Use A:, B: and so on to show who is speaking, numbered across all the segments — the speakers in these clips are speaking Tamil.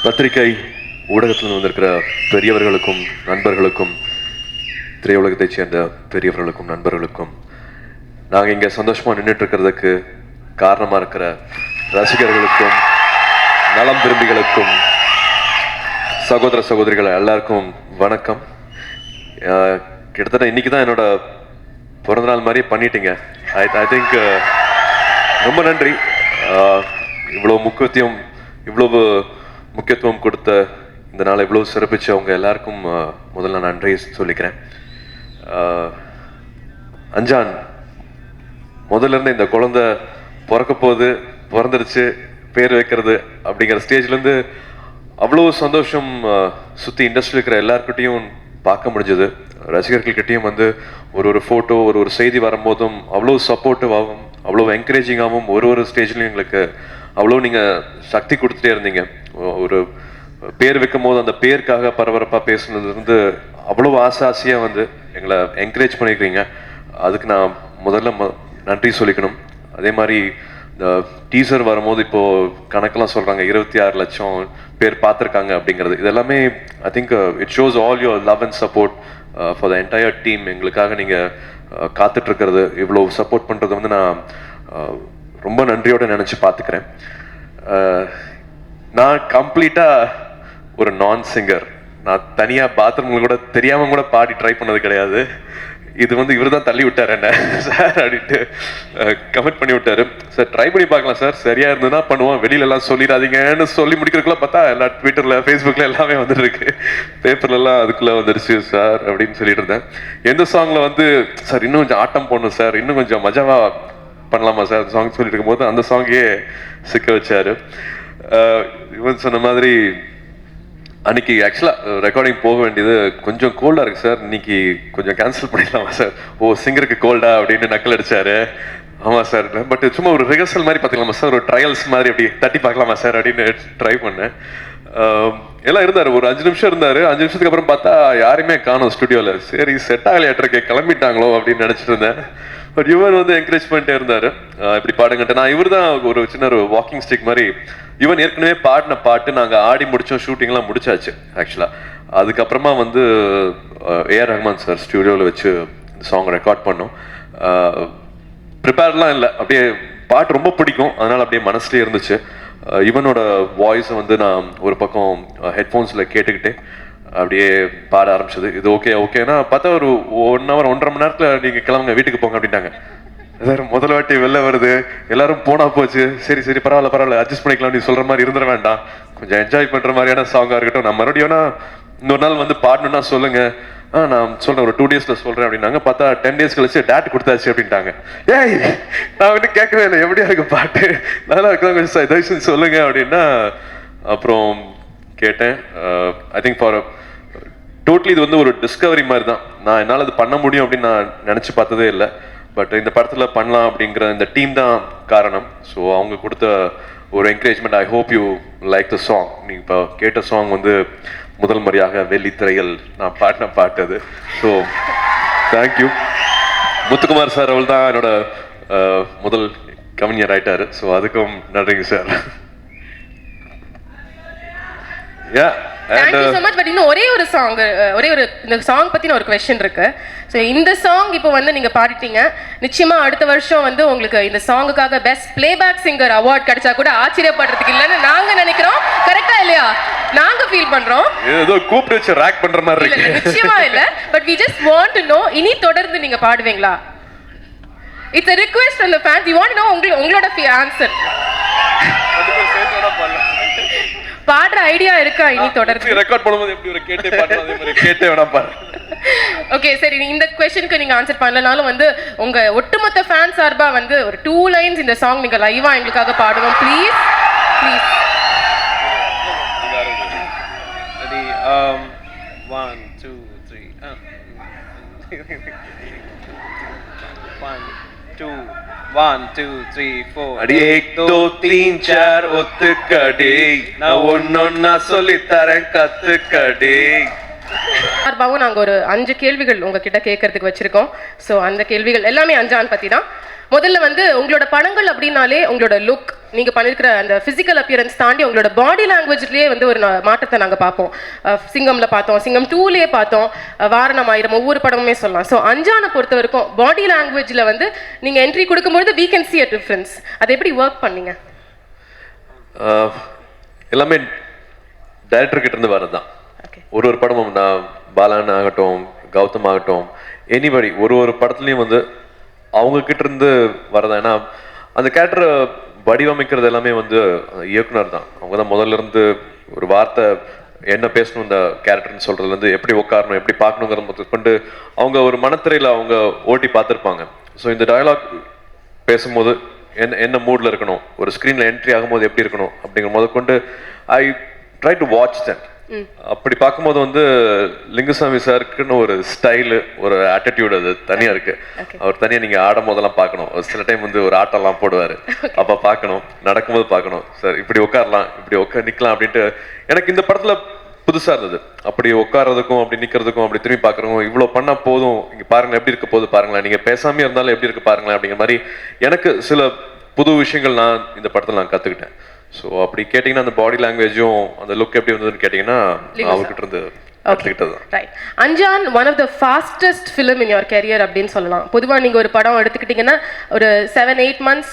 A: பத்திரிகை ஊடகத்தில் வந்திருக்கிற பெரியவர்களுக்கும் நண்பர்களுக்கும் திரையுலகத்தைச் சேர்ந்த பெரியவர்களுக்கும் நண்பர்களுக்கும் நாங்கள் இங்கே சந்தோஷமாக நின்றுட்டு இருக்கிறதுக்கு காரணமாக இருக்கிற ரசிகர்களுக்கும் நலம் விரும்பிகளுக்கும் சகோதர சகோதரிகள் எல்லாருக்கும் வணக்கம். கிட்டத்தட்ட இன்னைக்கு தான் என்னோட பிறந்தநாள் மாதிரி பண்ணிட்டீங்க. ஐ திங்க் ரொம்ப நன்றி. இவ்வளோ முக்கியத்துவம் கொடுத்த இந்த நாளை இவ்வளோ சிறப்பிச்சு அவங்க எல்லாருக்கும் முதல்ல நான் நன்றி சொல்லிக்கிறேன். அஞ்சான் முதல்ல இருந்து இந்த குழந்தை பிறந்துருச்சு பேர் வைக்கிறது அப்படிங்கிற ஸ்டேஜ்லேருந்து அவ்வளோ சந்தோஷம் சுற்றி இண்டஸ்ட்ரியில் இருக்கிற எல்லாருக்கிட்டையும் பார்க்க முடிஞ்சது. ரசிகர்கள்கிட்டையும் வந்து ஒரு ஃபோட்டோ ஒரு செய்தி வரும்போதும் அவ்வளோ சப்போர்ட்டிவாகவும் அவ்வளோ என்கரேஜிங்காகவும் ஒரு ஸ்டேஜ்லையும் எங்களுக்கு அவ்வளோ நீங்கள் சக்தி கொடுத்துட்டே இருந்தீங்க. ஒரு பேர் வைக்கும் போது அந்த பேருக்காக பரபரப்பாக பேசுனதுலேருந்து அவ்வளோ ஆசையாக வந்து எங்களை என்கரேஜ் பண்ணியிருக்கீங்க. அதுக்கு நான் முதல்ல நன்றி சொல்லிக்கணும். அதே மாதிரி இந்த டீசர் வரும்போது இப்போது கணக்கெல்லாம் சொல்கிறாங்க 26 லட்சம் பேர் பார்த்துருக்காங்க அப்படிங்கிறது. இதெல்லாமே I think it shows all your love and support for the entire team. எங்களுக்காக நீங்கள் காத்துட்ருக்கிறது இவ்வளோ சப்போர்ட் பண்ணுறது வந்து நான் ரொம்ப நன்றியோடு நினச்சி பார்த்துக்கிறேன். நான் கம்ப்ளீட்டாக ஒரு நான் சிங்கர். நான் தனியாக பாத்ரூமில் கூட தெரியாமல் கூட பாடி ட்ரை பண்ணது கிடையாது. இது வந்து இவர் தான் தள்ளி விட்டார் என்ன சார் அப்படின்ட்டு கமெண்ட் பண்ணி விட்டாரு. சார் ட்ரை பண்ணி பார்க்கலாம் சார், சரியாக இருந்ததுன்னா பண்ணுவோம், வெளியிலலாம் சொல்லிடாதீங்கன்னு சொல்லி முடிக்கிறதுக்குள்ள பார்த்தா எல்லா ட்விட்டரில் ஃபேஸ்புக்கில் எல்லாமே வந்துருக்கு, பேப்பர்லலாம் அதுக்குள்ளே வந்துருச்சு சார் அப்படின்னு சொல்லிட்டு இருந்தேன். எந்த சாங்கில் வந்து சார் இன்னும் கொஞ்சம் ஆட்டம் போடணும் சார், இன்னும் கொஞ்சம் மஜாவாக பண்ணலாமா சார் அந்த சாங் சொல்லிட்டு இருக்கும்போது அந்த சாங்கே சிக்க வச்சார். இவன் சொன்ன மாதிரி அன்னைக்கு ஆக்சுவலாக ரெக்கார்டிங் போக வேண்டியது கொஞ்சம் கோல்டாக இருக்குது சார், இன்னைக்கு கொஞ்சம் கேன்சல் பண்ணிடலாமா சார், சிங்கருக்கு கோல்டா அப்படின்னு நக்கல் அடிச்சாரு. ஆமாம் சார், பட் சும்மா ஒரு ரிஹர்சல் மாதிரி பார்த்துக்கலாமா சார், ஒரு ட்ரையல்ஸ் மாதிரி அப்படி தட்டி பார்க்கலாமா சார் அப்படின்னு ட்ரை பண்ணேன். எல்லாம் இருந்தார், ஒரு 5 நிமிஷம் இருந்தார். 5 நிமிஷத்துக்கு அப்புறம் பார்த்தா யாருமே காணும் ஸ்டுடியோவில். சரி செட் ஆகலையாட்டிருக்கே, கிளம்பிட்டாங்களோ அப்படின்னு நினச்சிட்டு இருந்தேன். பட் இவன் வந்து என்கரேஜ் பண்ணிட்டே இருந்தார், இப்படி பாடுங்கன்ட்டு. நான் இவர் தான் ஒரு சின்ன ஒரு வாக்கிங் ஸ்டிக் மாதிரி. இவன் ஏற்கனவே பாடின பாட்டு நாங்கள் ஆடி முடித்தோம், ஷூட்டிங்லாம் முடிச்சாச்சு ஆக்சுவலாக. அதுக்கப்புறமா வந்து ஏஆர் ரஹ்மான் சார் ஸ்டுடியோவில் வச்சு இந்த சாங் ரெக்கார்ட் பண்ணோம். ப்ரிப்பேர்லாம் இல்லை, அப்படியே பாட்டு ரொம்ப பிடிக்கும், அதனால் அப்படியே மனசுலேயே இருந்துச்சு. இவனோட வாய்ஸை வந்து நான் ஒரு பக்கம் ஹெட்ஃபோன்ஸில் கேட்டுக்கிட்டே அப்படியே பாட ஆரம்பிச்சது. இது ஓகேனா பார்த்தா ஒரு 1 hour 1.5 மணி நேரத்தில் நீங்கள் கிளம்புங்க வீட்டுக்கு போங்க அப்படின்ட்டாங்க. எல்லாரும் முதல் வாட்டி வெளில வருது, எல்லாரும் போனா போச்சு, சரி பரவாயில்ல அட்ஜஸ்ட் பண்ணிக்கலாம் அப்படின்னு சொல்கிற மாதிரி இருந்துட வேண்டாம், கொஞ்சம் என்ஜாய் பண்ணுற மாதிரியான சாங்காக இருக்கட்டும். நான் மறுபடியும் இன்னொரு நாள் வந்து பாடணுன்னா சொல்லுங்கள், நான் சொல்கிறேன் ஒரு 2 daysல சொல்கிறேன் அப்படின்னாங்க. பார்த்தா 10 days கழிச்சு டேட் கொடுத்தாச்சு அப்படின்ட்டாங்க. ஏய் நான் வந்து கேட்கவே இல்லை, எப்படியா இருக்கு பாட்டு, நல்லா இருக்கலாம், கொஞ்சம் தயவுசெஞ்சு சொல்லுங்க அப்படின்னா அப்புறம் கேட்டேன். ஐ திங்க் ஃபார் டோட்டலி இது வந்து ஒரு டிஸ்கவரி மாதிரி தான். நான் என்னால் அது பண்ண முடியும் அப்படின்னு நான் நினச்சி பார்த்ததே இல்லை. பட் இந்த படத்தில் பண்ணலாம் அப்படிங்கிற இந்த டீம் தான் காரணம். ஸோ அவங்க கொடுத்த ஒரு encouragement. I hope you like the song. நீங்கள் இப்போ கேட்ட சாங் வந்து முதல் முறையாக வெள்ளித்திரையில் நான் பாடின பாட்டு அது. So thank you. முத்துக்குமார் சார் அவள் தான் என்னோட முதல் கவிஞர் ஆயிட்டாரு. ஸோ அதுக்கும் நன்றிங்க sir.
B: Thank you so much. But இன்னும் ஒரே ஒரு இந்த சாங் பத்தின ஒரு क्वेश्चन இருக்கு. ஸோ இந்த சாங் இப்போ வந்து நீங்க பாடிட்டீங்க, நிச்சயமா அடுத்த வருஷம் வந்து உங்களுக்கு இந்த சாங்குக்காக பெஸ்ட் பிளேபேக் சிங்கர் அவார்ட் கிடைச்சா கூட ஆச்சரியப்படுறதுக்கு இல்லைன்னு நாங்க நினைக்கிறோம். கரெக்டா இல்லையா? நாங்க ஃபீல் பண்றோம்.
A: ஏதோ கூப்பிட்டு வச்சு ராக் பண்ற மாதிரி இருக்கு.
B: நிச்சயமா இல்ல, but we just want to know இனி தொடர்ந்து நீங்க பாடுவீங்களா? It's a request from the fans. You want to know உங்களோட ஆன்சர். பாடுற ஐடியா இருக்கா இனி தொடர்ந்து?
A: ரெக்கார்ட் பண்ணும்போது எப்படி ஒரு கேட்டே பாடலாம், அதே மாதிரி கேட்டே வேணா பாரு.
B: ஓகே சரி, இந்த क्वेश्चनக்கு நீங்க ஆன்சர் பண்ணலனாலும் வந்து உங்க ஒட்டுமொத்த ஃபேன் சார்பா வந்து ஒரு 2 lines இந்த சாங் நீங்க லைவா எங்களுக்காக பாடுவோம் ப்ளீஸ்.
C: ரெடி 1 2 3 1 2 1 2 3 4
A: அடி 1 2 3 4 ஒத்துக்கடி, நான் ஒன்னொன்னா சொல்லி தரேன் கத்துக்கடி.
B: சார்பாவும் நாங்க ஒரு 5 கேள்விகள் உங்ககிட்ட கேட்கறதுக்கு வச்சிருக்கோம். ஸோ அந்த கேள்விகள் எல்லாமே அஞ்சான் பத்தி தான். முதல்ல வந்து உங்களோட படங்கள் அப்படின்னாலே உங்களோட லுக், நீங்க பண்ணிருக்கிற அந்த பிசிக்கல் அப்பியரன்ஸ் தாண்டி உங்களோட பாடி லாங்குவேஜ்லயே வந்து ஒரு மாற்றத்தை நாங்க பார்ப்போம். சிங்கம்ல பார்த்தோம், சிங்கம் 2லயே பார்த்தோம், வாரணம் ஆயிரம் ஒவ்வொரு படமுமே சொல்லலாம். ஸோ அஞ்சானை பொறுத்த வரைக்கும் பாடி லாங்குவேஜ்ல வந்து நீங்க என்ட்ரி கொடுக்கும்போது we can see a difference. அதை எப்படி ஒர்க் பண்ணீங்க?
A: எல்லாமே டைரக்டர் கிட்ட இருந்து வரதுதான். ஒரு படமும் நான் பாலான் ஆகட்டும், கௌதம் ஆகட்டும், எனிபடி ஒரு படத்துலையும் வந்து அவங்க கிட்ட இருந்து வரதான். ஏன்னா அந்த கேரக்டரை வடிவமைக்கிறது எல்லாமே வந்து இயக்குனர் தான். அவங்க தான் முதல்ல இருந்து ஒரு வார்த்தை என்ன பேசணும் இந்த கேரக்டர்னு சொல்றதுலேருந்து எப்படி உட்காரணும், எப்படி பார்க்கணுங்கிறத கொண்டு அவங்க ஒரு மனத்திரையில் அவங்க ஓட்டி பார்த்துருப்பாங்க. ஸோ இந்த டயலாக் பேசும்போது என்ன மூடில் இருக்கணும், ஒரு ஸ்க்ரீனில் என்ட்ரி ஆகும்போது எப்படி இருக்கணும் அப்படிங்கிற போது கொண்டு I try to watch that. அப்படி பார்க்கும்போது வந்து லிங்குசாமி சாருக்குன்னு ஒரு ஸ்டைலு, ஒரு ஆட்டிடியூட் அது தனியாக இருக்கு. அவர் தனியாக நீங்கள் ஆடும் போதெல்லாம் பார்க்கணும். சில டைம் வந்து ஒரு ஆட்டம்லாம் போடுவார், அப்போ பார்க்கணும், நடக்கும்போது பார்க்கணும். சார் இப்படி உட்காரலாம், இப்படி நிற்கலாம் அப்படின்ட்டு எனக்கு இந்த படத்தில் புதுசாக இருந்தது. அப்படி உட்காரதுக்கும் அப்படி நிற்கிறதுக்கும் அப்படி திரும்பி பார்க்குறோம், இவ்வளோ பண்ணால் போதும், இங்கே பாருங்கள் எப்படி இருக்க போது பாருங்களேன், நீங்கள் பேசாமே இருந்தாலும் எப்படி இருக்கு பாருங்களேன் அப்படிங்கிற மாதிரி எனக்கு சில புது விஷயங்கள் நான் இந்த படத்தில் நான் கற்றுக்கிட்டேன். ஸோ அப்படி கேட்டிங்கன்னா அந்த பாடி லாங்குவேஜும் அந்த லுக் எப்படி வந்ததுன்னு கேட்டிங்கன்னா அவர்கிட்ட இருந்து கற்றுக்கிட்டது.
B: Right. Anjaan one of the fastest film in your career அப்படின்னு சொல்லலாம். பொதுவாக நீங்கள் ஒரு படம் எடுத்துக்கிட்டிங்கன்னா ஒரு 7-8 months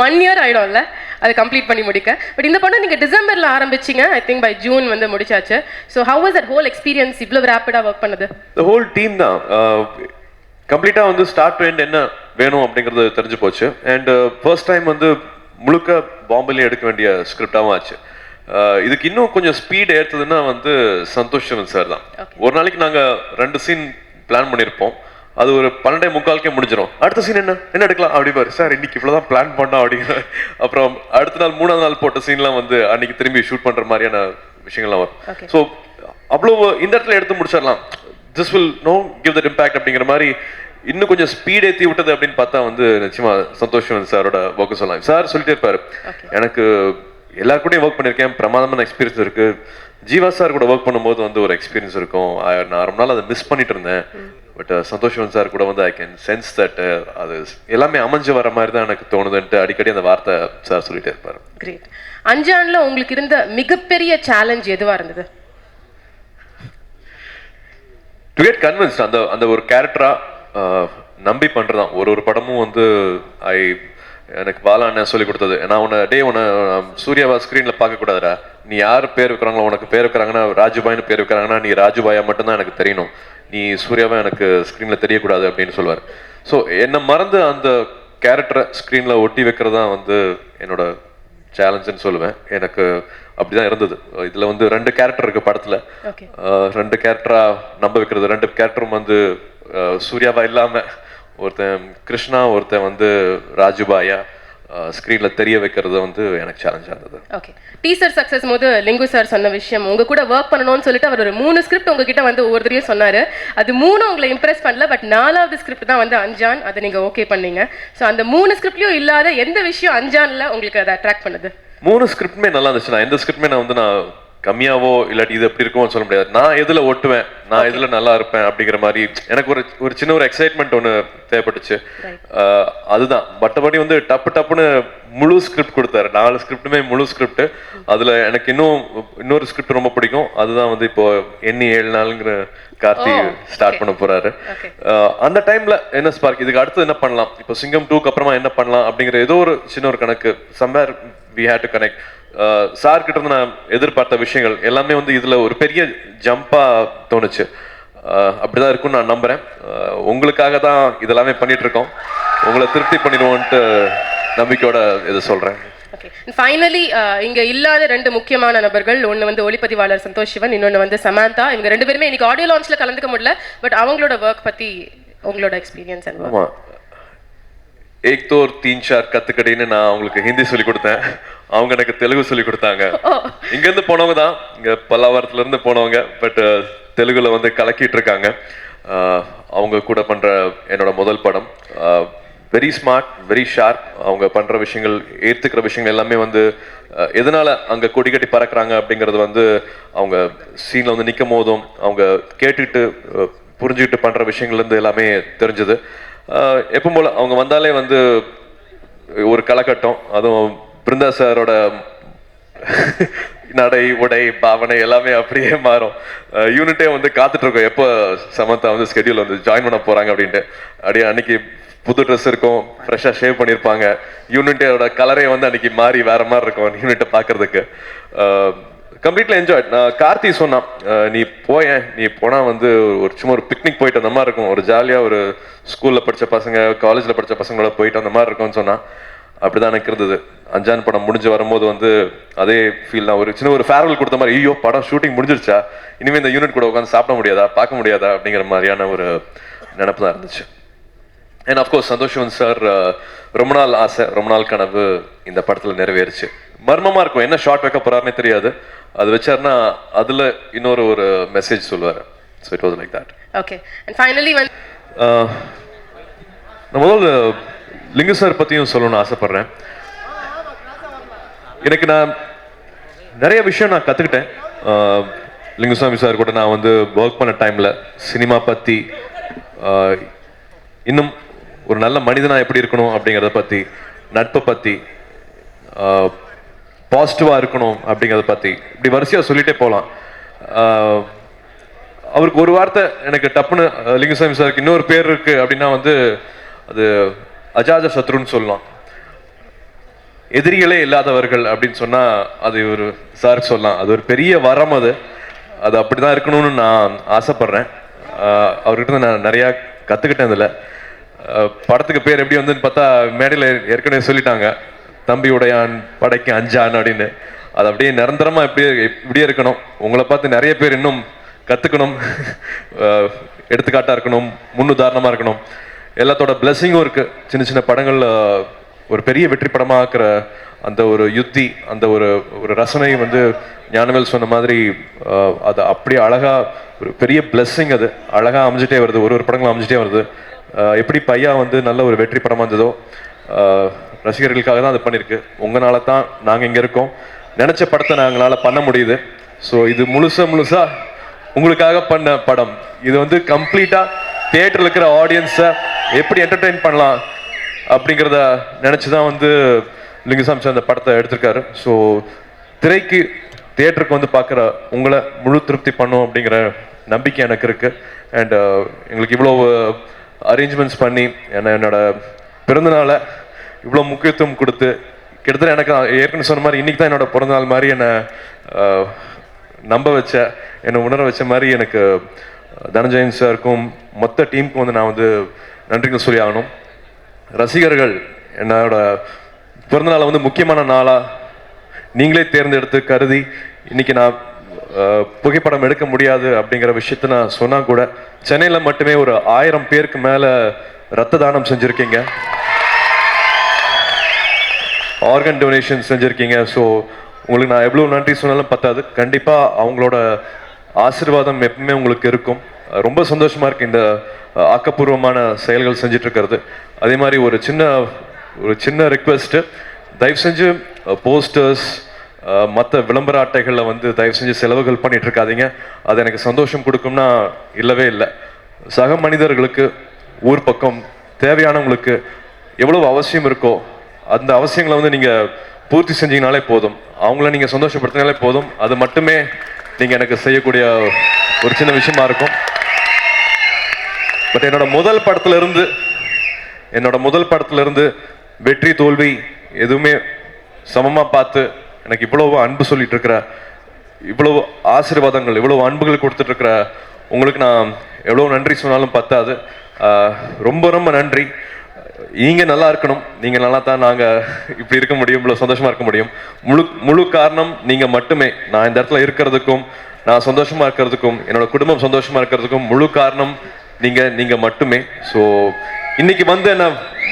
B: 1 year ஆகிடும்ல அதை கம்ப்ளீட் பண்ணி முடிக்க. பட் இந்த படம் நீங்கள் டிசம்பரில் ஆரம்பிச்சிங்க, ஐ திங்க் பை ஜூன் வந்து முடிச்சாச்சு. So how was that whole experience? இவ்வளோ ரேப்பிடாக ஒர்க் பண்ணது?
A: த ஹோல் டீம் தான் கம்ப்ளீட்டாக வந்து ஸ்டார்ட் டு எண்ட் என்ன வேணும் அப்படிங்கிறது தெரிஞ்சு போச்சு. அண்ட் ஃபர்ஸ்ட் டைம் வந்து முழுக்க பாம்பேலேயே எடுக்க வேண்டிய ஸ்கிரிப்டாகவும் ஆச்சு. இதுக்கு இன்னும் கொஞ்சம் ஸ்பீட் ஏற்றுதுன்னா வந்து சந்தோஷ் சார் தான். ஒரு நாளைக்கு நாங்கள் 2 சீன் பிளான் பண்ணியிருப்போம், அது ஒரு 12:45 முடிஞ்சிடும். அடுத்த சீன் என்ன எடுக்கலாம் அப்படிப்பாரு. சார் இன்னைக்கு இவ்வளோதான் பிளான் பண்ணோம் அப்படிங்கிற. அப்புறம் அடுத்த நாள் 3ஆவது நாள் போட்ட சீன்லாம் வந்து அன்னைக்கு திரும்பி ஷூட் பண்ணுற மாதிரியான விஷயங்கள்லாம் வரும். ஸோ அவ்வளோ இந்த இடத்துல எடுத்து முடிச்சிடலாம், this will know give that impact அப்படிங்கிற மாதிரி இன்னும் கொஞ்சம் ஸ்பீட் ஏற்றி விட்டது அப்படின்னு பார்த்தா வந்து நிச்சயமா சந்தோஷம் சாரோட ஒர்க்கு சொல்லலாம். சார் சொல்லிட்டே இருப்பாரு, எனக்கு எல்லாரு கூடயும் ஒர்க் பண்ணியிருக்கேன், பிரமாதமான எக்ஸ்பீரியன்ஸ் இருக்கு. ஜீவா சார் கூட ஒர்க் பண்ணும்போது வந்து ஒரு எக்ஸ்பீரியன்ஸ் இருக்கும், நான் ரொம்ப நாள் அதை மிஸ் பண்ணிட்டு இருந்தேன். பட் சந்தோஷ் சார் கூட வந்து ஐ கேன் சென்ஸ் தட் அது எல்லாமே அமைஞ்சு வர மாதிரி தான் எனக்கு தோணுதுன்ட்டு அடிக்கடி அந்த வார்த்தை சார் சொல்லிட்டே இருப்பாரு.
B: கிரேட். அஞ்சான்ல உங்களுக்கு இருந்த மிகப்பெரிய சேலஞ்ச் எதுவா இருந்தது?
A: டு கெட் கன்வின்ஸ்ட், அந்த ஒரு கேரக்டரா நம்பி பண்றதான். ஒரு படமும் வந்து எனக்கு பாலாண்ண சொல்லி கொடுத்தது, நான் உன்னை சூர்யாவா ஸ்க்ரீன்ல பார்க்க கூடாதுடா, நீ யார் பேர் வைக்கிறாங்களோ, உனக்கு பேர் வைக்கிறாங்கன்னா ராஜுபாய்னு பேர் வைக்கிறாங்கன்னா நீ ராஜுபாயா மட்டும்தான் எனக்கு தெரியணும், நீ சூர்யாவா எனக்கு ஸ்க்ரீன்ல தெரியக்கூடாது அப்படின்னு சொல்லுவார். ஸோ என்னை மறந்து அந்த கேரக்டரை ஸ்க்ரீன்ல ஒட்டி வைக்கிறதா வந்து என்னோட சேலஞ்சுன்னு சொல்லுவேன். எனக்கு அப்படிதான் இருந்தது. இதுல வந்து 2 கேரக்டர் இருக்கு படத்துல, 2 கேரக்டரா நம்ப வைக்கிறது. 2 கேரக்டரும் வந்து சூர்யாவா இல்லாம ஒருத்தன் கிருஷ்ணா, ஒருத்தன் வந்து ராஜுபாயா ஸ்க்ரீன்ல தெரிய வைக்கிறது வந்து எனக்கு சேலஞ்சா இருந்தது.
B: ஓகே. டீசர் சக்சஸ் போது லிங்கு சார் சொன்ன விஷயம், உங்க கூட ஒர்க் பண்ணணும்னு சொல்லிட்டு அவர் ஒரு 3 ஸ்கிரிப்ட் உங்ககிட்ட வந்து ஒவ்வொருத்தரையும் சொன்னாரு. அது 3 உங்களை இம்ப்ரெஸ் பண்ணல, பட் 4வது ஸ்கிரிப்ட் தான் வந்து அஞ்சான், அதை நீங்க ஓகே பண்ணீங்க. ஸோ அந்த 3 ஸ்கிரிப்ட்லயும் இல்லாத எந்த விஷயம் அஞ்சான்ல உங்களுக்கு அதை அட்ராக்ட் பண்ணுது?
A: 3 ஸ்கிரிப்டுமே நல்லா இருந்துச்சு. நான் எந்த ஸ்கிரிப்டுமே நான் கம்மியாவோ இல்லாட்டி இது எப்படி இருக்குமோ சொல்ல முடியாது. நான் எதுல ஒட்டுவேன், நான் எதுல நல்லா இருப்பேன் அப்படிங்கிற மாதிரி எனக்கு ஒரு சின்ன ஒரு எக்ஸைட்மெண்ட் ஒன்று தேவைப்பட்டுச்சு. அதுதான். மற்றபடி வந்து டப்புன்னு முழு ஸ்கிரிப்ட் கொடுத்தாரு. 4 ஸ்கிரிப்டுமே முழு ஸ்கிரிப்ட். அதுல எனக்கு இன்னொரு ஸ்கிரிப்ட் ரொம்ப பிடிக்கும். அதுதான் வந்து இப்போ எண்ணி 7 நாளுங்கிற கார்த்தி ஸ்டார்ட் பண்ண போறாரு. அந்த டைம்ல என்ன ஸ்பார்க், இதுக்கு அடுத்து என்ன பண்ணலாம், இப்போ சிங்கம் 2க்கு அப்புறமா என்ன பண்ணலாம் அப்படிங்கிற ஏதோ ஒரு சின்ன ஒரு கணக்கு, somewhere we had to connect. Sir கிட்ட இருந்து நான் எதிர்பார்த்த விஷயங்கள் எல்லாமே வந்து இதுல ஒரு பெரிய ஜம்பா தோணுச்சு. அப்படிதான் இருக்கும்னு நான் நம்புறேன். உங்களுக்காக தான் இதெல்லாமே பண்ணிட்டு இருக்கோம், உங்களை திருப்தி பண்ணிடுவோன்ட்டு நம்பிக்கையோட இதை சொல்றேன்.
B: ஓகே. ஃபைனலி இங்க இல்லாத 2 முக்கியமான நபர்கள், ஒன்னு வந்து ஒளிப்பதிவாளர் சந்தோஷ் சிவன், இன்னொன்னு வந்து சமந்தா. இவங்க 2 பேருமே இன்னைக்கு ஆடியோ லான்ச்ல கலந்துக்க முடியல, பட் அவங்களோட ஒர்க் பத்தி உங்களோட எக்ஸ்பீரியன்ஸ் என்ன?
A: ஆமா, एक दो और तीन चार கத்துக்கடின்னு நான் அவங்களுக்கு ஹிந்தி சொல்லி கொடுத்தேன், அவங்க எனக்கு தெலுங்கு சொல்லி கொடுத்தாங்க. இங்க இருந்து போனவங்க தான், இங்க பல்லாவரத்துல இருந்து போனவங்க, பட் தெலுங்குல வந்து கலக்கிட்டு இருக்காங்க. அவங்க கூட பண்ற என்னோட முதல் படம். Very smart, very sharp. அவங்க பண்ற விஷயங்கள், ஏத்துக்கிற விஷயங்கள் எல்லாமே வந்து எதனால அங்க கொடி கட்டி பறக்குறாங்க அப்படிங்கிறது வந்து அவங்க சீன்ல வந்து நிற்கும் போதும் அவங்க கேட்டுட்டு புரிஞ்சுக்கிட்டு பண்ற விஷயங்கள்ல இருந்து எல்லாமே தெரிஞ்சது. எப்பவும் போல அவங்க வந்தாலே வந்து ஒரு கலக்கட்டம், அதுவும் பிருந்தா சாரோட நடை உடை பாவனை எல்லாமே அப்படியே மாறும். யூனிட்டே வந்து காத்துட்டு இருக்கோம் எப்போ சமந்தா வந்து ஸ்கெடியூல் வந்து ஜாயின் பண்ண போறாங்க அப்படின்ட்டு. அப்படியே அன்னைக்கு புது ட்ரெஸ் இருக்கும், ஃப்ரெஷ்ஷாக ஷேவ் பண்ணியிருப்பாங்க. யூனிட்டோட கலரே வந்து அன்னைக்கு மாறி வேற மாதிரி இருக்கும் யூனிட்டை பார்க்கறதுக்கு. Completely enjoy. நான் கார்த்தி சொன்னான், நீ போனால் வந்து ஒரு சும்மா ஒரு பிக்னிக் போயிட்டு அந்த மாதிரி இருக்கும், ஒரு ஜாலியாக ஒரு ஸ்கூலில் படித்த பசங்க காலேஜில் படித்த பசங்களோட போயிட்டு அந்த மாதிரி இருக்கும்னு சொன்னான். அப்படிதான் எனக்கு இருந்தது. அஞ்சான் படம் முடிஞ்சு வரும்போது வந்து அதே ஃபீல் தான். ஒரு சின்ன ஒரு ஃபேர்வெல் கொடுத்த மாதிரி, ஐயோ படம் ஷூட்டிங் முடிஞ்சிருச்சா, இனிமேல் இந்த யூனிட் கூட உட்காந்து சாப்பிட முடியாதா, பார்க்க முடியாதா அப்படிங்கிற மாதிரியான ஒரு நினப்பு தான் இருந்துச்சு. அண்ட் அஃப்கோர்ஸ் சந்தோஷவன் சார் ரொம்ப நாள் ஆசை, ரொம்ப நாள் கனவு இந்த படத்தில் நிறைவேறுச்சு. மர்மமாக இருக்கும், என்ன ஷார்ட் வைக்க போறாருன்னே தெரியாது. அது வச்சாருன்னா அதில் இன்னொரு ஒரு மெசேஜ் சொல்லுவார். So it was like that.
B: Okay. And finally வந்து
A: நான் முதல்ல லிங்கு சார் பற்றியும் சொல்லணும்னு ஆசைப்பட்றேன். நான் நிறைய விஷயம் நான் கற்றுக்கிட்டேன் லிங்குசாமி சார் கூட. நான் வந்து ஒர்க் பண்ண டைமில் சினிமா பற்றி, இன்னும் ஒரு நல்ல மனிதனாக எப்படி இருக்கணும் அப்படிங்கிறத பற்றி, நட்பை பற்றி, பாசிட்டிவாக இருக்கணும் அப்படிங்கிறத பற்றி இப்படி வரிசையாக சொல்லிகிட்டே போகலாம். அவருக்கு ஒரு வார்த்தை எனக்கு டப்புன்னு, லிங்குசாமி சாருக்கு இன்னொரு பேர் இருக்குது அப்படின்னா வந்து அது அஜாஜ சத்ருன்னு சொல்லலாம். எதிரிகளே இல்லாதவர்கள் அப்படின்னு சொன்னால் அது ஒரு சாருக்கு சொல்லலாம். அது ஒரு பெரிய வரம். அது அப்படி தான் இருக்கணும்னு நான் ஆசைப்பட்றேன். அவர்கிட்ட நான் நிறையா கற்றுக்கிட்டேன். இதில் படத்துக்கு பேர் எப்படி வந்துன்னு பார்த்தா மேடையில் ஏற்கனவே சொல்லிட்டாங்க, தம்பி உடையான் படைக்கு அஞ்சான் அப்படின்னு. அது அப்படியே நிரந்தரமாக இப்படியே இருக்கணும். உங்களை பார்த்து நிறைய பேர் இன்னும் கற்றுக்கணும், எடுத்துக்காட்டாக இருக்கணும், முன்னுதாரணமாக இருக்கணும். எல்லாத்தோட பிளெஸிங்கும் இருக்குது. சின்ன சின்ன படங்களில் ஒரு பெரிய வெற்றி படமாக ஆக்கிற அந்த ஒரு யுத்தி, அந்த ஒரு ரசனை வந்து ஞானவேல் சொன்ன மாதிரி அது அப்படியே அழகாக ஒரு பெரிய பிளெஸ்ஸிங். அது அழகாக அமைஞ்சிட்டே வருது, ஒரு படங்களும் அமைஞ்சிட்டே வருது. எப்படி பையா வந்து நல்ல ஒரு வெற்றி படமாக இருந்ததோ, ரசிகர்களுக்காக தான் அது பண்ணியிருக்கு. உங்களால தான் நாங்கள் இங்கே இருக்கோம். நினச்ச படத்தை நாங்களால் பண்ண முடியுது. ஸோ இது முழுசாக உங்களுக்காக பண்ண படம். இது வந்து கம்ப்ளீட்டாக தியேட்டரில் இருக்கிற ஆடியன்ஸை எப்படி என்டர்டெயின் பண்ணலாம் அப்படிங்கிறத நினச்சி தான் வந்து லிங்குசாமி சார் அந்த படத்தை எடுத்திருக்காரு. ஸோ திரைக்கு தியேட்டருக்கு வந்து பார்க்குற உங்களை முழு திருப்தி பண்ணும் அப்படிங்கிற நம்பிக்கை எனக்கு இருக்குது. அண்ட் எங்களுக்கு இவ்வளோ அரேஞ்ச்மெண்ட்ஸ் பண்ணி என்னோட பிறந்தநாளை இவ்வளோ முக்கியத்துவம் கொடுத்து, கிட்டத்தட்ட எனக்கு ஏற்கனவே சொன்ன மாதிரி இன்றைக்கி தான் என்னோட பிறந்தநாள் மாதிரி என்னை நம்ப வச்ச, என்னை உணர வச்ச மாதிரி எனக்கு தனஞ்சயன் சாருக்கும் மொத்த டீமுக்கும் வந்து நான் வந்து நன்றிகள் சொல்லி ஆகணும். ரசிகர்கள் என்னோட பிறந்தநாளை வந்து முக்கியமான நாளாக நீங்களே தேர்ந்தெடுத்து கருதி, இன்னைக்கு நான் புகைப்படம் எடுக்க முடியாது அப்படிங்கிற விஷயத்த நான் சொன்னால் கூட, சென்னையில் மட்டுமே ஒரு 1000 பேருக்கு மேலே ரத்த தானம் செஞ்சுருக்கீங்க, ஆர்கன் டொனேஷன் செஞ்சுருக்கீங்க. ஸோ உங்களுக்கு நான் எவ்வளோ நன்றி சொன்னாலும் பத்தாது. கண்டிப்பாக அவங்களோட ஆசீர்வாதம் எப்பவுமே உங்களுக்கு இருக்கும். ரொம்ப சந்தோஷமாக இருக்குது இந்த ஆக்கப்பூர்வமான செயல்கள் செஞ்சிட்ருக்கிறது. அதே மாதிரி ஒரு சின்ன ரெக்வெஸ்ட்டு, தயவு செஞ்சு போஸ்டர்ஸ் மற்ற விளம்பர அட்டைகளில் வந்து தயவு செஞ்சு செலவுகள் பண்ணிகிட்டு இருக்காதீங்க. அது எனக்கு சந்தோஷம் கொடுக்கும்னா இல்லவே இல்லை. சக மனிதர்களுக்கு, ஊர் பக்கம் தேவையானவங்களுக்கு எவ்வளோ அவசியம் இருக்கோ அந்த அவசியங்களை வந்து நீங்கள் பூர்த்தி செஞ்சீங்கனாலே போதும், அவங்கள நீங்கள் சந்தோஷப்படுத்தினாலே போதும். அது மட்டுமே நீங்கள் எனக்கு செய்யக்கூடிய ஒரு சின்ன விஷயமா இருக்கும். பட் என்னோட முதல் படத்துல இருந்து வெற்றி தோல்வி எதுவுமே சமமா பார்த்து எனக்கு இவ்வளவு அன்பு சொல்லிட்டு இருக்கிற, இவ்வளவு ஆசீர்வாதங்கள், இவ்வளவு அன்புகள் கொடுத்துட்டு இருக்கிற உங்களுக்கு நான் எவ்வளவு நன்றி சொன்னாலும் பத்தாது. ரொம்ப ரொம்ப நன்றி. நீங்க நல்லா இருக்கணும். நீங்க நல்லா தான் நாங்க இப்படி இருக்க முடியும், இவ்வளவு சந்தோஷமா இருக்க முடியும். முழு காரணம் நீங்க மட்டுமே. நான் இந்த இடத்துல இருக்கிறதுக்கும், நான் சந்தோஷமா இருக்கிறதுக்கும், என்னோட குடும்பம் சந்தோஷமா இருக்கிறதுக்கும் முழு காரணம் நீங்க மட்டுமே. ஸோ இன்னைக்கு வந்து என்ன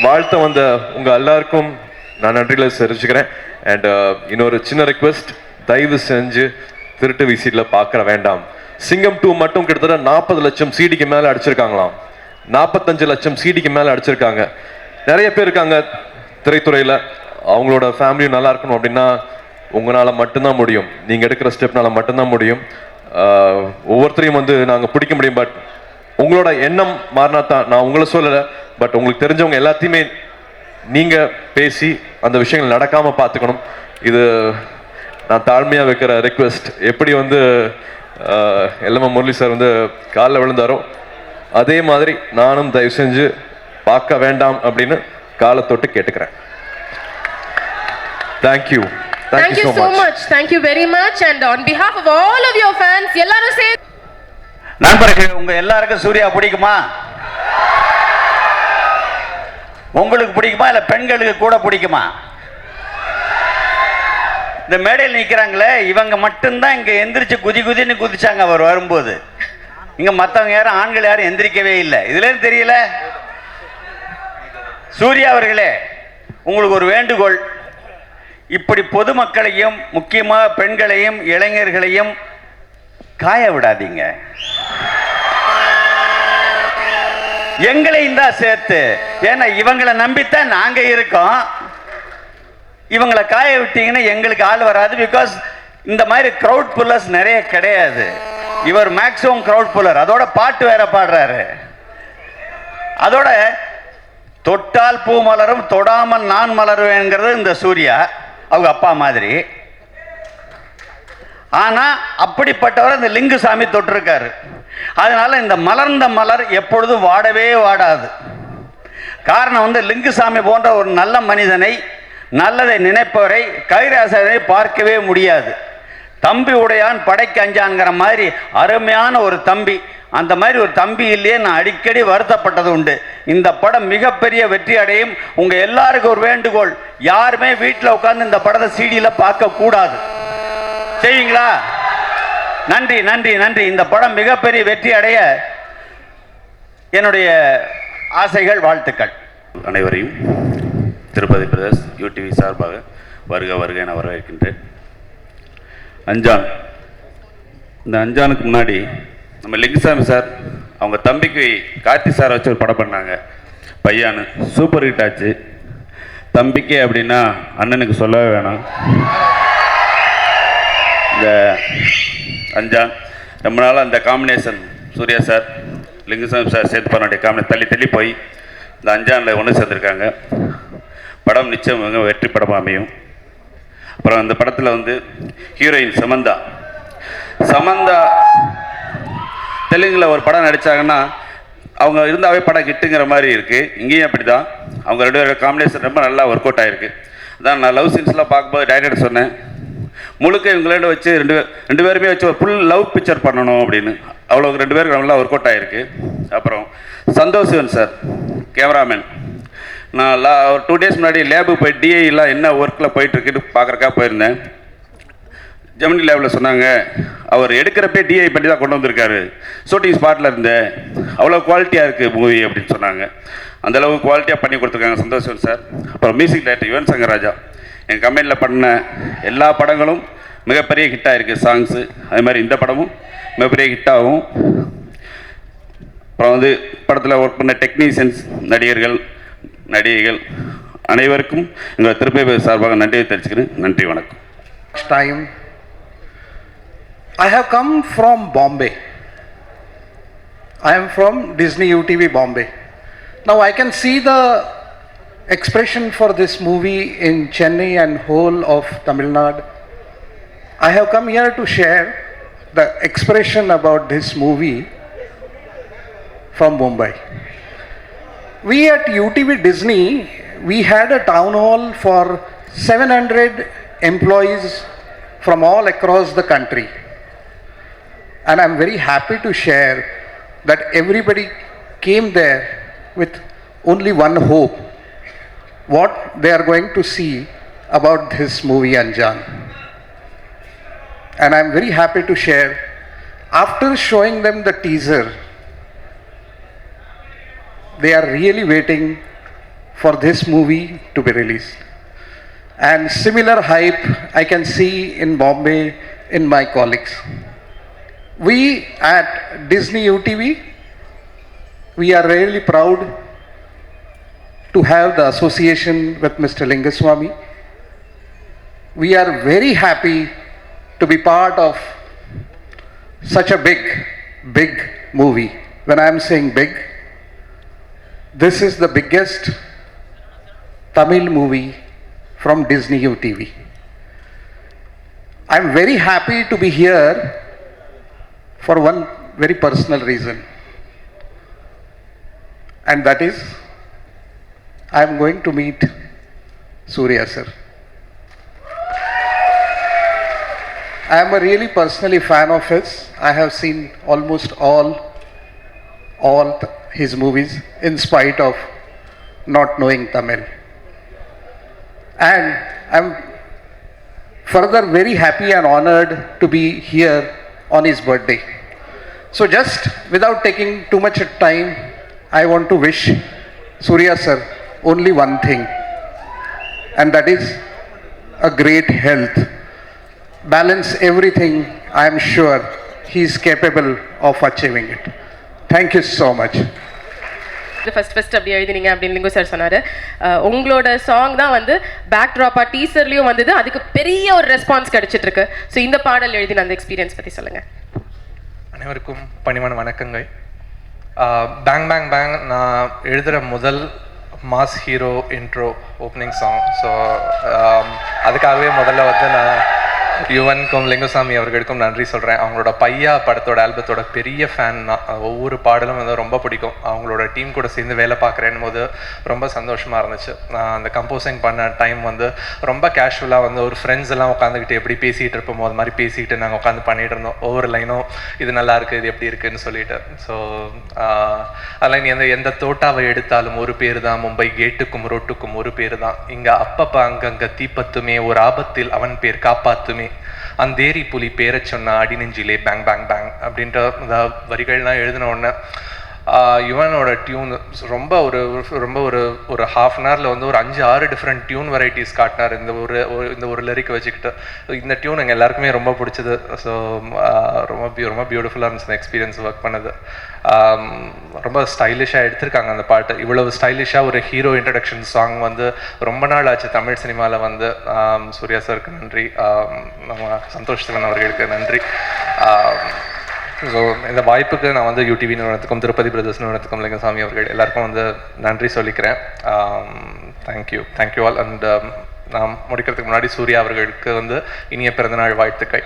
A: வாழ்த்த வந்த உங்க எல்லாருக்கும் நான் நன்றிகளை தெரிவிச்சுக்கிறேன். அண்ட் இன்னொரு சின்ன ரெக்வெஸ்ட், தயவு செஞ்சு திருட்டு விசிடில் பார்க்கற வேண்டாம். சிங்கம் 2 மட்டும் கிட்டத்தட்ட 40 லட்சம் சிடிக்கு மேலே அடிச்சிருக்காங்களாம். 45 லட்சம் சிடிக்கு மேலே அடிச்சிருக்காங்க. நிறைய பேர் இருக்காங்க திரைத்துறையில், அவங்களோட ஃபேமிலியும் நல்லா இருக்கணும் அப்படின்னா உங்களால் மட்டும்தான் முடியும். நீங்கள் எடுக்கிற ஸ்டெப்னால மட்டும்தான் முடியும். ஒவ்வொருத்தரையும் வந்து நாங்கள் பிடிக்க முடியும். பட் உங்களோட எண்ணம் மாறினா தான், நான் உங்களை சொல்லலை, பட் உங்களுக்கு தெரிஞ்சவங்க எல்லாத்தையுமே நீங்கள் பேசி அந்த விஷயங்கள் நடக்காமல் பார்த்துக்கணும். இது நான் தாழ்மையாக வைக்கிற ரெக்வெஸ்ட். எப்படி வந்து எல்எம் முரளி சார் வந்து காலில் விழுந்தாரோ அதே மாதிரி நானும் தயவு செஞ்சு பார்க்க வேண்டாம் அப்படின்னு காலை தொட்டு கேட்டுக்கிறேன். Thank you.
B: Thank you so much. Thank you very much. And on behalf of all of your fans, எல்லாரும் say
D: நண்பர்களே, உங்க எல்லாருக்கும் சூர்யா பிடிக்குமா? உங்களுக்கு பிடிக்குமா இல்ல பெண்களுக்கு கூட பிடிக்குமா? இந்த மேடையில் நிற்கிறாங்களே இவங்க மட்டும்தான் இங்க எந்திரிச்சு குதின்னு குதிச்சாங்க அவர் வரும்போது. இங்க மற்றவங்க யாரும் ஆண்கள் யாரும் எந்திரிக்கவே இல்லை. இதுல தெரியல. சூர்யா அவர்களே, உங்களுக்கு ஒரு வேண்டுகோள். இப்படி பொதுமக்களையும் முக்கியமாக பெண்களையும் இளைஞர்களையும் காய விடாதீங்க. எங்களையும் தான் சேர்த்து. ஏன்னா இவங்களை நம்பித்தான் நாங்க இருக்கோம். இவங்களை காய விட்டீங்கன்னா எங்களுக்கு ஆள் வராது. பிகாஸ் இந்த மாதிரி கிரவுட் புல்லர்ஸ் நிறைய கிடையாது. இவர் மேக்ஸிமம் கிரவுட் புல்லர். அதோட பாட்டு வேற பாடுறாரு. அதோட தொட்டால் பூ மலரும் தொடாமல் நான் மலருவேங்கிறது இந்த சூர்யா அவங்க அப்பா மாதிரி. ஆனா அப்படிப்பட்டவர் இந்த லிங்குசாமி தொட்டிருக்காரு. அதனால இந்த மலர்ந்த மலர் எப்பொழுதும் வாடவே வாடாது. காரணம் வந்து லிங்குசாமி போன்ற ஒரு நல்ல மனிதனை, நல்லதை நினைப்பவரை கைராசனை பார்க்கவே முடியாது. தம்பி உடையான் படைக்கு அஞ்சான்ங்கிற மாதிரி அருமையான ஒரு தம்பி. அந்த மாதிரி ஒரு தம்பி இல்லையே நான் அடிக்கடி வருத்தப்பட்டது உண்டு. இந்த படம் மிகப்பெரிய வெற்றி அடையும். உங்க எல்லாருக்கும் ஒரு வேண்டுகோள், யாருமே வீட்டில் உட்கார்ந்து இந்த படத்தை சிடியில பார்க்க கூடாது. செய்வீங்களா? நன்றி நன்றி நன்றி. இந்த படம் மிகப்பெரிய வெற்றி அடைய என்னுடைய ஆசைகள், வாழ்த்துக்கள்.
E: அனைவரையும் திருப்பதி பிரதர்ஸ் யூடிவி சார்பாக வருக வருக என வரவேற்கின்றேன். அஞ்சான். இந்த அஞ்சானுக்கு முன்னாடி நம்ம லிங்குசாமி சார் அவங்க தம்பிக்கு கார்த்தி சார் வச்சு ஒரு படம் பண்ணாங்க, பையானு. சூப்பர் ஹிட் ஆச்சு. தம்பிக்கே அப்படின்னா அண்ணனுக்கு சொல்லவே வேணாம். இந்த அஞ்சான் ரொம்ப நாளாக அந்த combination Suriya sir Lingusamy sir சேர்த்து பண்ண காம்பினேஷன் தள்ளி தள்ளி போய் இந்த அஞ்சானில் ஒன்று சேர்ந்துருக்காங்க. படம் நிச்சயம் வெற்றி படமாக அமையும். அப்புறம் அந்த படத்தில் வந்து ஹீரோயின் சமந்தா தெலுங்கில் ஒரு படம் நடித்தாங்கன்னா அவங்க இருந்தாவே படம் கிட்டுங்கிற மாதிரி இருக்குது. இங்கேயும் அப்படி தான். அவங்க ரெண்டு பேரோட காம்பினேஷன் ரொம்ப நல்லா ஒர்க் அவுட் ஆகிருக்கு. அதான் நான் லவ் சீன்ஸ்லாம் பார்க்கும்போது டைரக்டர் சொன்னேன், முழுக்க இவங்களோட வச்சு ரெண்டு பேருமே வச்சு ஒரு ஃபுல் லவ் பிக்சர் பண்ணணும் அப்படின்னு. அவ்வளோ ரெண்டு பேருக்கு நல்லா ஒர்க் அவுட் ஆகிருக்கு. அப்புறம் சந்தோஷ் சிவன் சார் கேமராமேன். நான் ஒரு 2 days முன்னாடி லேபுக்கு போய் டிஐலாம் என்ன ஒர்க்கில் போயிட்டுருக்குன்னு பார்க்குறக்கா போயிருந்தேன். ஜெமினி லேபில் சொன்னாங்க, அவர் எடுக்கிறப்பே டிஐ பண்ணி தான் கொண்டு வந்திருக்காரு, ஷூட்டிங் ஸ்பாட்டில் இருந்தேன், அவ்வளோ குவாலிட்டியாக இருக்குது மூவி அப்படின்னு சொன்னாங்க. அந்தளவுக்கு குவாலிட்டியாக பண்ணி கொடுத்துருக்காங்க சந்தோஷ் சிவன் சார். அப்புறம் மியூசிக் டைரக்டர் யுவன் சங்கர் ராஜா. என் கம்பெனியில் பண்ண எல்லா படங்களும் மிகப்பெரிய ஹிட்டாக இருக்குது சாங்ஸு. அதே மாதிரி இந்த படமும் மிகப்பெரிய ஹிட்டாகும். அப்புறம் வந்து படத்தில் ஒர்க் பண்ண டெக்னீஷியன்ஸ், நடிகைகள் அனைவருக்கும் எங்கள் திருப்பதி சார்பாக நன்றியை தெரிவிச்சுக்கிறேன். நன்றி, வணக்கம்.
F: Time. I have come from Bombay. I am from Disney UTV Bombay. Now I can see the expression for this movie in Chennai and whole of Tamil Nadu. I have come here to share the expression about this movie from Mumbai. We at UTV Disney, we had a town hall for 700 employees from all across the country. And I'm very happy to share that everybody came there with only one hope, what they are going to see about this movie Anjan. And I'm very happy to share, after showing them the teaser, they are really waiting for this movie to be released. And similar hype I can see in Bombay in my colleagues. We at Disney UTV, we are really proud to have the association with Mr. Lingaswamy. We are very happy to be part of such a big movie. When I am saying big, this is the biggest Tamil movie from Disney UTV. I'm very happy to be here for one very personal reason. And that is, I'm going to meet Surya sir. I am a really personally fan of his. I have seen almost all his movies in spite of not knowing Tamil. And I'm further very happy and honored to be here on his birthday. So just without taking too much time, I want to wish Surya sir only one thing, and that is a great health. Balance everything, I am sure he is capable of achieving it. Thank you so much.
B: First அப்படி எழுதினீங்க அப்படின்னு லிங்கு சார் சொன்னார். உங்களோட சாங் தான் வந்து பேக் ட்ராப்பாக டீசர்லேயும் வந்தது, அதுக்கு பெரிய ஒரு ரெஸ்பான்ஸ் கிடைச்சிட்டு இருக்கு. ஸோ இந்த பாடல் எழுதின அந்த எக்ஸ்பீரியன்ஸ் பற்றி சொல்லுங்கள்.
G: அனைவருக்கும் பணிவான வணக்கங்கள். பேங் பேங் பேங் நான் எழுதுகிற முதல் mass hero intro opening song. So அதுக்காகவே முதல்ல வந்து நான் யுவனுக்கும் லிங்குசாமி அவர்களுக்கும் நன்றி சொல்கிறேன். அவங்களோட பையா படத்தோட ஆல்பத்தோட பெரிய ஃபேன் தான். ஒவ்வொரு பாடலும் வந்து ரொம்ப பிடிக்கும். அவங்களோட டீம் கூட சேர்ந்து வேலை பார்க்குறேன் போது ரொம்ப சந்தோஷமாக இருந்துச்சு. நான் அந்த கம்போசிங் பண்ண டைம் வந்து ரொம்ப கேஷுவலாக வந்து ஒரு ஃப்ரெண்ட்ஸ் எல்லாம் உட்காந்துக்கிட்டு எப்படி பேசிகிட்டு இருப்போமோ அது மாதிரி பேசிக்கிட்டு நாங்கள் உட்காந்து பண்ணிகிட்டு இருந்தோம். ஒவ்வொரு லைனும் இது நல்லா இருக்குது, இது எப்படி இருக்குதுன்னு சொல்லிட்டு. ஸோ அதெல்லாம் நீ எந்த தோட்டாவை எடுத்தாலும் ஒரு பேர் தான், மும்பை கேட்டுக்கும் ரோட்டுக்கும் ஒரு பேர் தான், இங்கே அப்பப்போ அங்கங்கே தீப்பத்துமே ஒரு ஆபத்தில் அவன் பேர் காப்பாத்துமே, அந்தேரி புலி பேரை சொன்னா அடி நெஞ்சிலே பேங் பேங் பேங் அப்படின்ற வரிகள்லாம் எழுதின உடனே யுவனோட டியூன் ரொம்ப ஒரு ஹாஃப் அன் ஹவரில் வந்து ஒரு 5-6 டிஃப்ரெண்ட் டியூன் வெரைட்டிஸ் காட்டினார் இந்த ஒரு லிரிக் வச்சுக்கிட்டு. இந்த டியூன் எங்கள் எல்லாருக்குமே ரொம்ப பிடிச்சது. ஸோ ரொம்ப பியூட்டிஃபுல்லாக இருந்துச்சு இந்த எக்ஸ்பீரியன்ஸ் ஒர்க் பண்ணது. ரொம்ப ஸ்டைலிஷாக எடுத்திருக்காங்க அந்த பாட்டு. இவ்வளவு ஸ்டைலிஷாக ஒரு ஹீரோ இன்ட்ரடக்ஷன் சாங் வந்து ரொம்ப நாள் ஆச்சு தமிழ் சினிமாவில் வந்து. சூர்யா சாருக்கு நன்றி, நம்ம சந்தோஷ் சிவன் அவர்களுக்கு நன்றி. ஸோ இந்த வாய்ப்புக்கு நான் வந்து யூடிவி நிறுவனத்துக்கும் திருப்பதி பிரதர்ஸ் நிறுவனத்துக்கும் லிங்கசாமி அவர்கள் எல்லாருக்கும் வந்து நன்றி சொல்லிக்கிறேன். Thank you all. அண்ட் நான் முடிக்கிறதுக்கு முன்னாடி சூர்யா அவர்களுக்கு வந்து இனிய பிறந்தநாள் வாழ்த்துக்கள்.